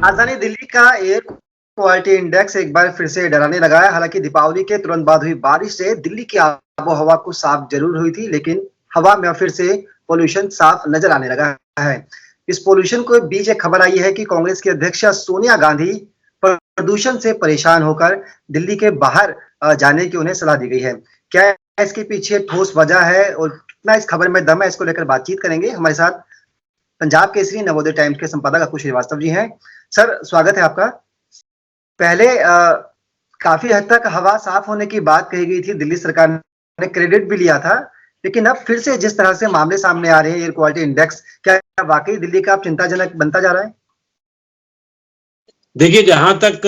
राजधानी दिल्ली का air quality index एक बार फिर से डराने लगा है। हालांकि दीपावली के तुरंत बाद हुई बारिश से दिल्ली की आबो हवा को साफ जरूर हुई थी, लेकिन हवा में फिर से पोल्यूशन साफ नजर आने लगा है। इस पोल्यूशन के बीच एक खबर आई है कि कांग्रेस की अध्यक्ष सोनिया गांधी प्रदूषण से परेशान होकर दिल्ली के बाहर जाने की उन्हें सलाह दी गई है। क्या इसके पीछे ठोस वजह है और कितना इस खबर में दम है, इसको लेकर बातचीत करेंगे। हमारे साथ पंजाब केसरी नवोदय टाइम्स के संपादक अकुश श्रीवास्तव जी हैं। सर, स्वागत है आपका। पहले काफी हद तक हवा साफ होने की बात कही गई थी, दिल्ली सरकार ने क्रेडिट भी लिया था, लेकिन अब फिर से जिस तरह से मामले सामने आ रहे हैं एयर क्वालिटी इंडेक्स, क्या वाकई दिल्ली का अब चिंताजनक बनता जा रहा है? देखिए, जहां तक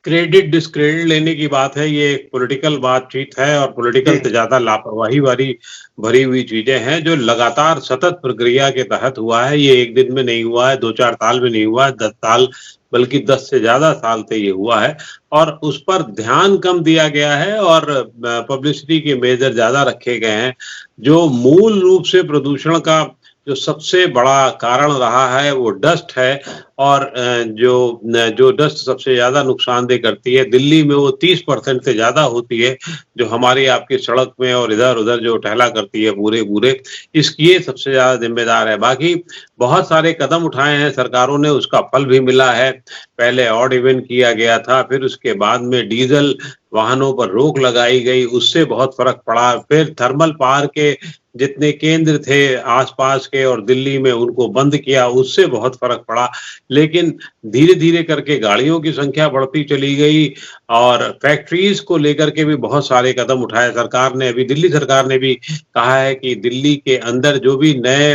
क्रेडिट डिस्क्रेडिट लेने की बात है, ये एक पॉलिटिकल बातचीत है और पॉलिटिकल से ज्यादा लापरवाही वाली भरी हुई चीजें हैं जो लगातार सतत प्रक्रिया के तहत हुआ है। ये एक दिन में नहीं हुआ है, 2-4 साल में नहीं हुआ है, 10 साल बल्कि 10 से ज्यादा साल से ये हुआ है और उस पर ध्यान कम दिया गया है और पब्लिसिटी के मेजर ज्यादा रखे गए हैं। जो मूल रूप से प्रदूषण का जो सबसे बड़ा कारण रहा है वो डस्ट है और जो डस्ट सबसे ज्यादा नुकसानदेह करती है, दिल्ली में वो 30% से ज्यादा होती है, जो हमारी आपकी सड़क में और इधर उधर जो टहला करती है पूरे इसकी ये सबसे ज्यादा जिम्मेदार है। बाकी बहुत सारे कदम उठाए हैं सरकारों ने, उसका फल भी मिला है। पहले ऑड इवन किया गया था, फिर उसके बाद में डीजल वाहनों पर रोक लगाई गई, उससे बहुत फर्क पड़ा। फिर थर्मल पावर के जितने केंद्र थे आसपास के और दिल्ली में, उनको बंद किया, उससे बहुत फर्क पड़ा। लेकिन धीरे धीरे करके गाड़ियों की संख्या बढ़ती चली गई और फैक्ट्रीज को लेकर के भी बहुत सारे कदम उठाए सरकार ने। अभी दिल्ली सरकार ने भी कहा है कि दिल्ली के अंदर जो भी नए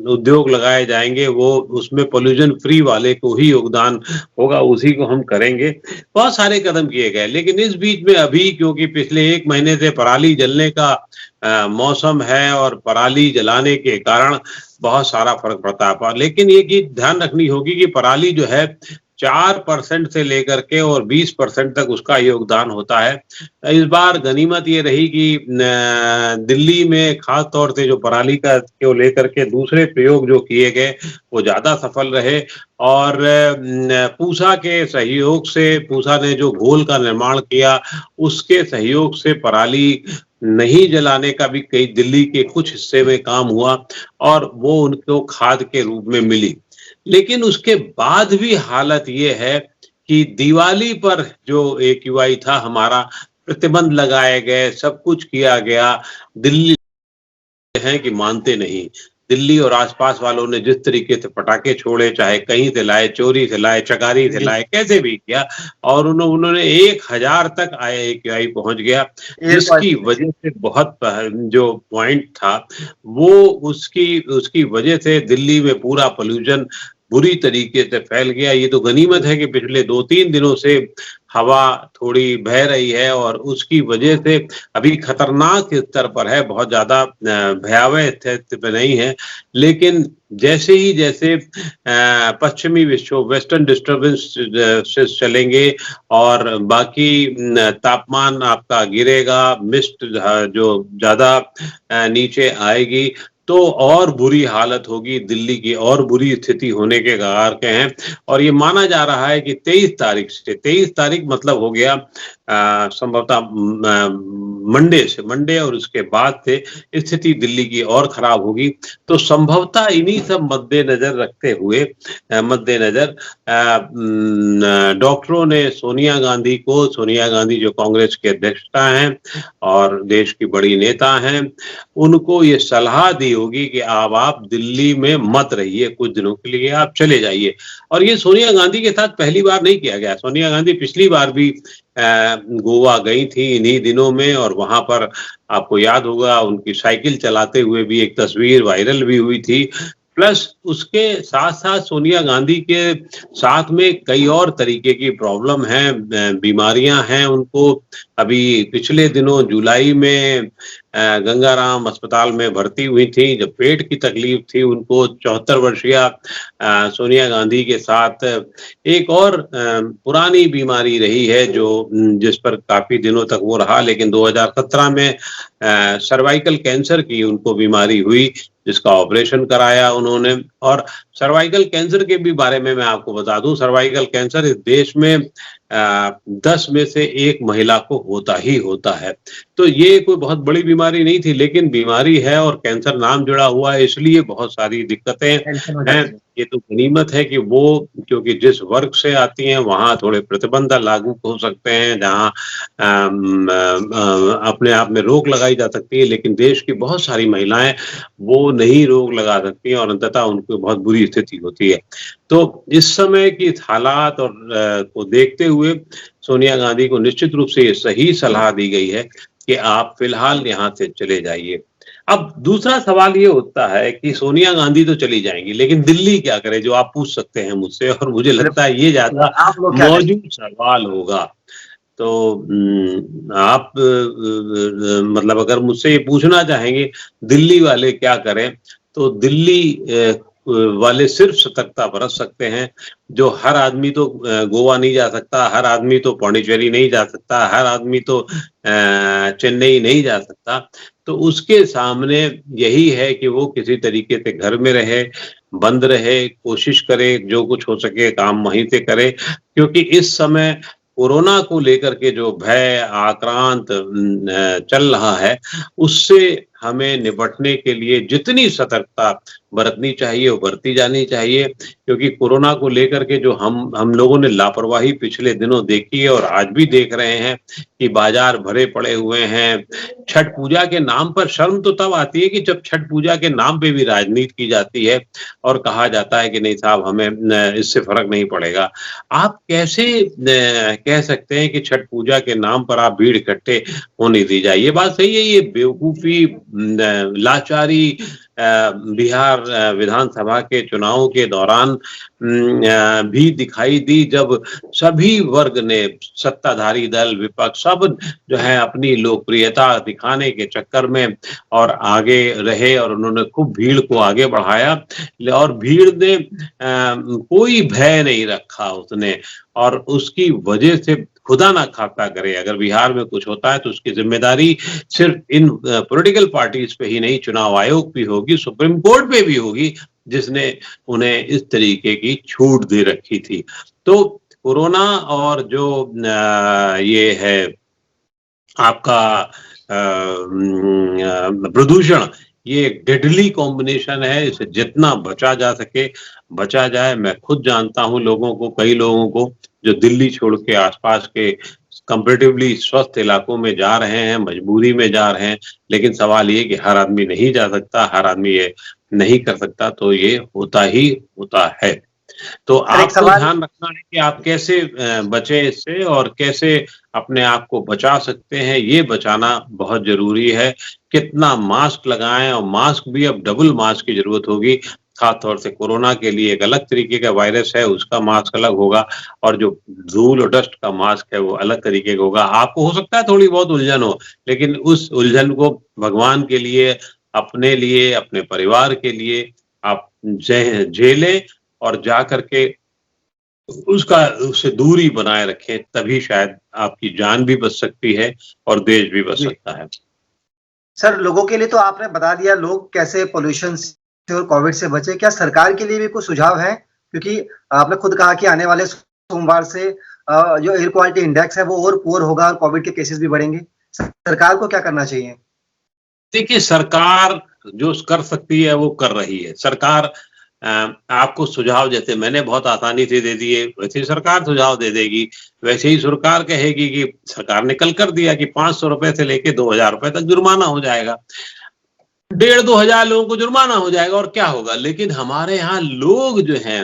उद्योग लगाए जाएंगे वो उसमें पोल्यूशन फ्री वाले को ही योगदान होगा, उसी को हम करेंगे। बहुत सारे कदम किए गए, लेकिन इस बीच में अभी क्योंकि पिछले 1 महीने से पराली जलने का मौसम है और पराली जलाने के कारण बहुत सारा फर्क पड़ता है। लेकिन ये चीज ध्यान रखनी होगी कि पराली जो है 4% से लेकर के और 20% तक उसका योगदान होता है। इस बार गनीमत ये रही कि दिल्ली में खास तौर से जो पराली का को लेकर के दूसरे प्रयोग जो किए गए वो ज्यादा सफल रहे और पूसा के सहयोग से, पूसा ने जो घोल का निर्माण किया उसके सहयोग से पराली नहीं जलाने का भी कई दिल्ली के कुछ हिस्से में काम हुआ और वो उनको खाद के रूप में मिली। लेकिन उसके बाद भी हालत ये है कि दिवाली पर जो AQI था हमारा, प्रतिबंध लगाए गए, सब कुछ किया गया, दिल्ली है कि मानते नहीं। दिल्ली और आसपास वालों ने जिस तरीके से पटाखे छोड़े, चाहे कहीं से लाए, चोरी से लाए, चकारी से लाए, कैसे भी किया और उन्होंने 1000 तक AQI पहुंच गया, जिसकी वजह से बहुत जो पॉइंट था वो उसकी वजह से दिल्ली में पूरा पोल्यूशन बुरी तरीके से फैल गया। ये तो गनीमत है कि पिछले 2-3 दिनों से हवा थोड़ी बह रही है और उसकी वजह से अभी खतरनाक स्तर पर है, बहुत ज्यादा भयावह स्थिति पे नहीं है। लेकिन जैसे पश्चिमी विक्षोभ, वेस्टर्न डिस्टर्बेंस चलेंगे और बाकी तापमान आपका गिरेगा, मिस्ट जो ज्यादा नीचे आएगी तो और बुरी हालत होगी, दिल्ली की और बुरी स्थिति होने के कगार के हैं। और ये माना जा रहा है कि 23 तारीख मतलब हो गया संभवतः मंडे और उसके बाद से स्थिति दिल्ली की और खराब होगी। तो संभवतः इन्हीं सब मद्देनजर रखते हुए डॉक्टरों ने सोनिया गांधी जो कांग्रेस के अध्यक्षता हैं और देश की बड़ी नेता हैं, उनको ये सलाह दी होगी कि आप दिल्ली में मत रहिए, कुछ दिनों के लिए आप चले जाइए। और ये सोनिया गांधी के साथ पहली बार नहीं किया गया। सोनिया गांधी पिछली बार भी गोवा गई थी इन्हीं दिनों में और वहां पर आपको याद होगा उनकी साइकिल चलाते हुए भी एक तस्वीर वायरल भी हुई थी। प्लस उसके साथ साथ सोनिया गांधी के साथ में कई और तरीके की प्रॉब्लम हैं, बीमारियां हैं उनको। अभी पिछले दिनों जुलाई में गंगाराम अस्पताल में भर्ती हुई थी, जब पेट की तकलीफ थी उनको 74 वर्षीय सोनिया गांधी के साथ एक और पुरानी बीमारी रही है जो जिस पर काफ़ी दिनों तक वो रहा, लेकिन 2017 में सर्वाइकल कैंसर की उनको बीमारी हुई, जिसका ऑपरेशन कराया उन्होंने। और सर्वाइकल कैंसर के भी बारे में मैं आपको बता दूं, सर्वाइकल कैंसर इस देश में 10 में से 1 महिला को होता ही होता है। तो ये कोई बहुत बड़ी बीमारी नहीं थी, लेकिन बीमारी है और कैंसर नाम जुड़ा हुआ है, इसलिए बहुत सारी दिक्कतें टेंशन हो हैं। जाती है। ये तो गनीमत है कि वो क्योंकि जिस वर्ग से आती हैं वहाँ थोड़े प्रतिबंध लागू हो सकते हैं, जहाँ अपने आप में रोक लगाई जा सकती है, लेकिन देश की बहुत सारी महिलाएं वो नहीं रोक लगा सकती हैं और अंततः उनको बहुत बुरी स्थिति होती है। तो इस समय की हालात और को देखते हुए सोनिया गांधी को निश्चित रूप से ये सही सलाह दी गई है कि आप फिलहाल यहाँ से चले जाइए। अब दूसरा सवाल ये उठता है कि सोनिया गांधी तो चली जाएंगी, लेकिन दिल्ली क्या करे, जो आप पूछ सकते हैं मुझसे, और मुझे लगता है ये ज्यादा आप लोग क्या करेंगे? मौजूद सवाल होगा। तो आप मतलब अगर मुझसे ये पूछना चाहेंगे दिल्ली वाले क्या करें, तो दिल्ली वाले सिर्फ सतर्कता बरत सकते हैं। जो हर आदमी तो गोवा नहीं जा सकता, हर आदमी तो पौंडीचेरी नहीं जा सकता, हर आदमी तो चेन्नई नहीं जा सकता। तो उसके सामने यही है कि वो किसी तरीके से घर में रहे, बंद रहे, कोशिश करे, जो कुछ हो सके काम वहीं से करे, क्योंकि इस समय कोरोना को लेकर के जो भय आक्रांत चल रहा है, उससे हमें निपटने के लिए जितनी सतर्कता बरतनी चाहिए वो बरती जानी चाहिए, क्योंकि कोरोना को लेकर के जो हम लोगों ने लापरवाही पिछले दिनों देखी है और आज भी देख रहे हैं कि बाजार भरे पड़े हुए हैं। छठ पूजा के नाम पर शर्म तो तब आती है कि जब छठ पूजा के नाम पे भी राजनीति की जाती है और कहा जाता है कि नहीं साहब हमें इससे फर्क नहीं पड़ेगा। आप कैसे कह सकते हैं कि छठ पूजा के नाम पर आप भीड़ इकट्ठे होने दी जाए? ये बात सही है, ये बेवकूफी लाचारी बिहार विधानसभा के चुनाव के दौरान भी दिखाई दी, जब सभी वर्ग ने, सत्ताधारी दल, विपक्ष, सब जो है अपनी लोकप्रियता दिखाने के चक्कर में और आगे रहे और उन्होंने खूब भीड़ को आगे बढ़ाया और भीड़ ने कोई भय नहीं रखा उसने, और उसकी वजह से खुदा ना खाता करे अगर बिहार में कुछ होता है तो उसकी जिम्मेदारी सिर्फ इन पॉलिटिकल पार्टीज पे ही नहीं, चुनाव आयोग भी होगी, सुप्रीम कोर्ट पे भी होगी, जिसने उन्हें इस तरीके की छूट दे रखी थी। तो कोरोना और जो ये है आपका प्रदूषण, ये एक डेडली कॉम्बिनेशन है, इसे जितना बचा जा सके बचा जाए। मैं खुद जानता हूँ लोगों को, कई लोगों को जो दिल्ली छोड़ के आसपास के कंपैरेटिवली स्वस्थ इलाकों में जा रहे हैं, मजबूरी में जा रहे हैं, लेकिन सवाल ये कि हर आदमी नहीं जा सकता, हर आदमी ये नहीं कर सकता, तो ये होता ही होता है। तो आपको ध्यान रखना है कि आप कैसे बचें इससे और कैसे अपने आप को बचा सकते हैं, ये बचाना बहुत जरूरी है। कितना मास्क लगाएं, और मास्क भी अब डबल मास्क की जरूरत होगी, खास तौर से कोरोना के लिए एक अलग तरीके का वायरस है, उसका मास्क अलग होगा, और जो धूल और डस्ट का मास्क है वो अलग तरीके का होगा। आपको हो सकता है थोड़ी बहुत उलझन हो, लेकिन उस उलझन को भगवान के लिए, अपने लिए, अपने परिवार के लिए आप झेलें और जा करके उससे दूरी बनाए रखें, तभी शायद आपकी जान भी बच सकती है और देश भी बच सकता है। सर, लोगों के लिए तो आपने बता दिया लोग कैसे पोल्यूशन से और कोविड से बचे। क्या सरकार के लिए भी कुछ सुझाव है? क्योंकि आपने खुद कहा कि आने वाले सोमवार से जो एयर क्वालिटी इंडेक्स है वो और पुअर होगा और कोविड के केसेस भी बढ़ेंगे। सरकार को क्या करना चाहिए? देखिए, सरकार जो कर सकती है वो कर रही है। सरकार आपको सुझाव जैसे मैंने बहुत आसानी से दे दिए, वैसे ही सरकार सुझाव दे देगी। वैसे ही सरकार कहेगी कि सरकार ने कल कर दिया कि 500 रुपए से लेके 2000 रुपए तक जुर्माना हो जाएगा, 1500-2000 हजार लोगों को जुर्माना हो जाएगा और क्या होगा। लेकिन हमारे यहाँ लोग जो हैं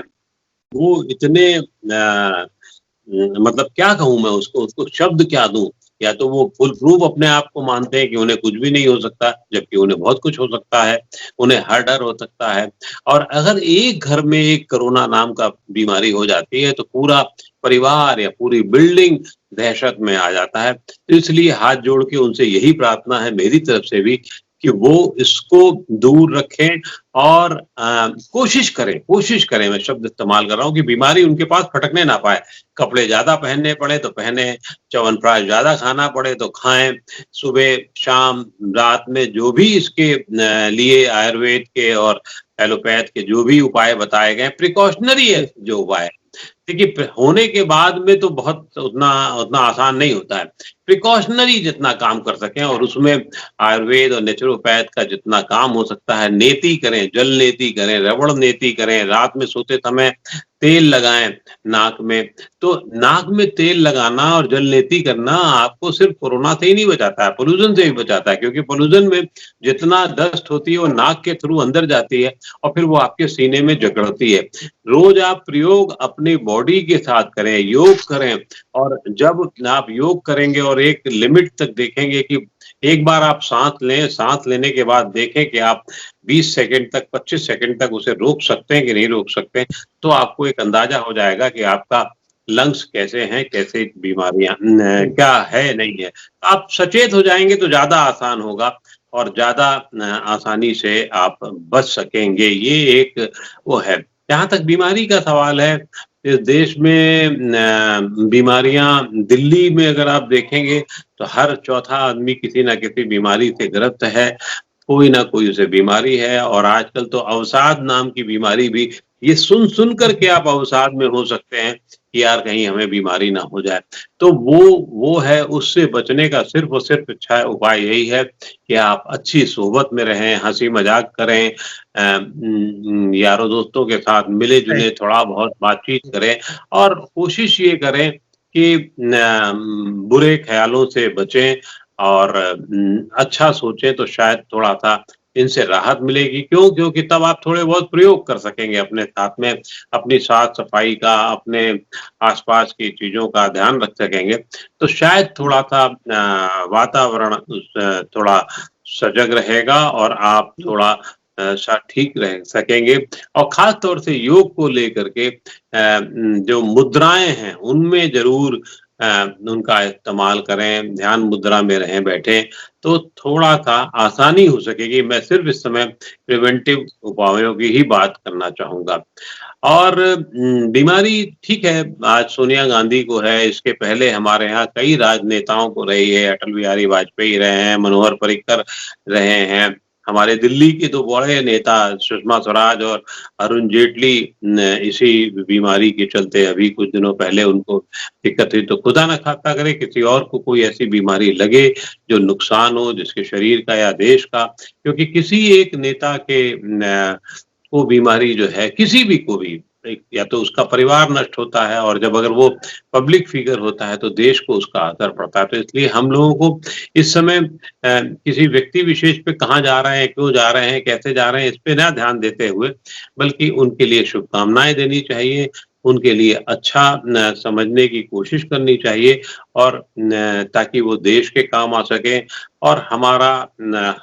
वो इतने मतलब क्या कहूं मैं उसको शब्द क्या दूं, या तो वो फुल प्रूफ अपने आप को मानते हैं कि उन्हें कुछ भी नहीं हो सकता, जबकि उन्हें बहुत कुछ हो सकता है, उन्हें हर डर हो सकता है। और अगर एक घर में एक कोरोना नाम का बीमारी हो जाती है तो पूरा परिवार या पूरी बिल्डिंग दहशत में आ जाता है। तो इसलिए हाथ जोड़ के उनसे यही प्रार्थना है मेरी तरफ से भी कि वो इसको दूर रखें और कोशिश करें, मैं शब्द इस्तेमाल कर रहा हूँ कि बीमारी उनके पास फटकने ना पाए। कपड़े ज़्यादा पहनने पड़े तो पहने, च्यवनप्राश ज़्यादा खाना पड़े तो खाएँ, सुबह, शाम, रात में जो भी इसके लिए आयुर्वेद के और एलोपैथ के जो भी उपाय बताए गए हैं, प्रिकॉशनरी है जो उपाय है। देखिए होने के बाद में तो बहुत उतना उतना आसान नहीं होता है। प्रिकॉशनरी जितना काम कर सकें और उसमें आयुर्वेद और नेचुरोपैथ का जितना काम हो सकता है, नेति करें, जल नेति करें, रबड़ नेति करें, रात में सोते समय तेल लगाएँ नाक में। तो नाक में तेल लगाना और जल नेति करना आपको सिर्फ कोरोना से ही नहीं बचाता है, पॉल्यूशन से भी बचाता है क्योंकि पॉल्यूशन में जितना डस्ट होती है वो नाक के थ्रू अंदर जाती है और फिर वो आपके सीने में जकड़ती है। रोज आप प्रयोग अपनी बॉडी के साथ करें, योग करें और जब आप योग करेंगे और एक लिमिट तक देखेंगे कि एक बार आप सांस लेने के बाद देखें कि आप 20 सेकंड तक, 25 सेकंड तक उसे रोक सकते हैं कि नहीं रोक सकते हैं, तो आपको एक अंदाजा हो जाएगा कि आपका लंग्स कैसे हैं, कैसे बीमारियां क्या है, नहीं है। आप सचेत हो जाएंगे तो ज़्यादा आसान होगा और ज़्यादा आसानी से आप बच सकेंगे। ये एक वो है। जहाँ तक बीमारी का सवाल है, इस देश में बीमारियाँ दिल्ली में अगर आप देखेंगे तो हर चौथा आदमी किसी न किसी बीमारी से ग्रस्त है, कोई ना कोई उसे बीमारी है और आजकल तो अवसाद नाम की बीमारी भी ये सुन कर के आप अवसाद में हो सकते हैं कि यार कहीं हमें बीमारी ना हो जाए। तो वो है, उससे बचने का सिर्फ़ और सिर्फ़ अच्छा उपाय यही है कि आप अच्छी सोहबत में रहें, हँसी-मज़ाक करें, यारों दोस्तों के साथ मिले-जुले थोड़ा बहुत बातचीत करें और कोशिश ये करें कि बुरे ख़्यालों से बचें और अच्छा सोचें तो शायद थोड़ा-सा इनसे राहत मिलेगी। क्यों? क्योंकि तब आप थोड़े बहुत प्रयोग कर सकेंगे अपने साथ में, अपनी साफ-सफाई का, अपने आस-पास की चीज़ों का ध्यान रख सकेंगे। तो शायद थोड़ा-सा वातावरण थोड़ा सजग रहेगा और आप थोड़ा ठीक रह सकेंगे और ख़ास तौर से योग को लेकर के जो मुद्राएँ हैं, उनमें ज़रूर उनका इस्तेमाल करें, ध्यान मुद्रा में रहें बैठे, तो थोड़ा-सा आसानी हो सकेगी। मैं सिर्फ़ इस समय प्रिवेंटिव उपायों की ही बात करना चाहूँगा। और बीमारी ठीक है, आज सोनिया गांधी को है, इसके पहले हमारे यहाँ कई राजनेताओं को रही है, अटल बिहारी वाजपेयी रहे हैं, मनोहर पर्रिकर रहे हैं, हमारे दिल्ली के 2 बड़े नेता सुषमा स्वराज और अरुण जेटली इसी बीमारी के चलते अभी कुछ दिनों पहले उनको दिक्कत हुई। तो खुदा न खास्ता करे किसी और को कोई ऐसी बीमारी लगे जो नुकसान हो जिसके शरीर का या देश का, क्योंकि किसी एक नेता के को बीमारी जो है किसी भी को भी या तो उसका परिवार नष्ट होता है और जब अगर वो पब्लिक फिगर होता है तो देश को उसका असर पड़ता है। तो इसलिए हम लोगों को इस समय किसी व्यक्ति विशेष पे कहाँ जा रहे हैं, क्यों जा रहे हैं, कैसे जा रहे हैं, इस पे ना ध्यान देते हुए बल्कि उनके लिए शुभकामनाएँ देनी चाहिए, उनके लिए अच्छा समझने की कोशिश करनी चाहिए और ताकि वो देश के काम आ सकें और हमारा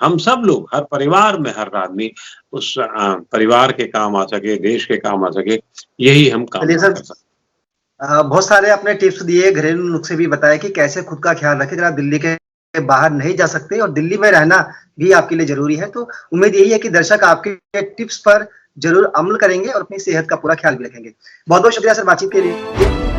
हम सब लोग, हर परिवार में हर आदमी उस परिवार के काम आ सके, देश के काम आ सके, यही हम चलिए कामना सर, कर सकते बहुत सारे आपने टिप्स दिए, घरेलू नुस्खे भी बताए कि कैसे खुद का ख्याल रखें, जरा दिल्ली के बाहर नहीं जा सकते और दिल्ली में रहना भी आपके लिए ज़रूरी है। तो उम्मीद यही है कि दर्शक आपके टिप्स पर ज़रूर अमल करेंगे और अपनी सेहत का पूरा ख्याल भी रखेंगे। बहुत-बहुत शुक्रिया सर बातचीत के लिए।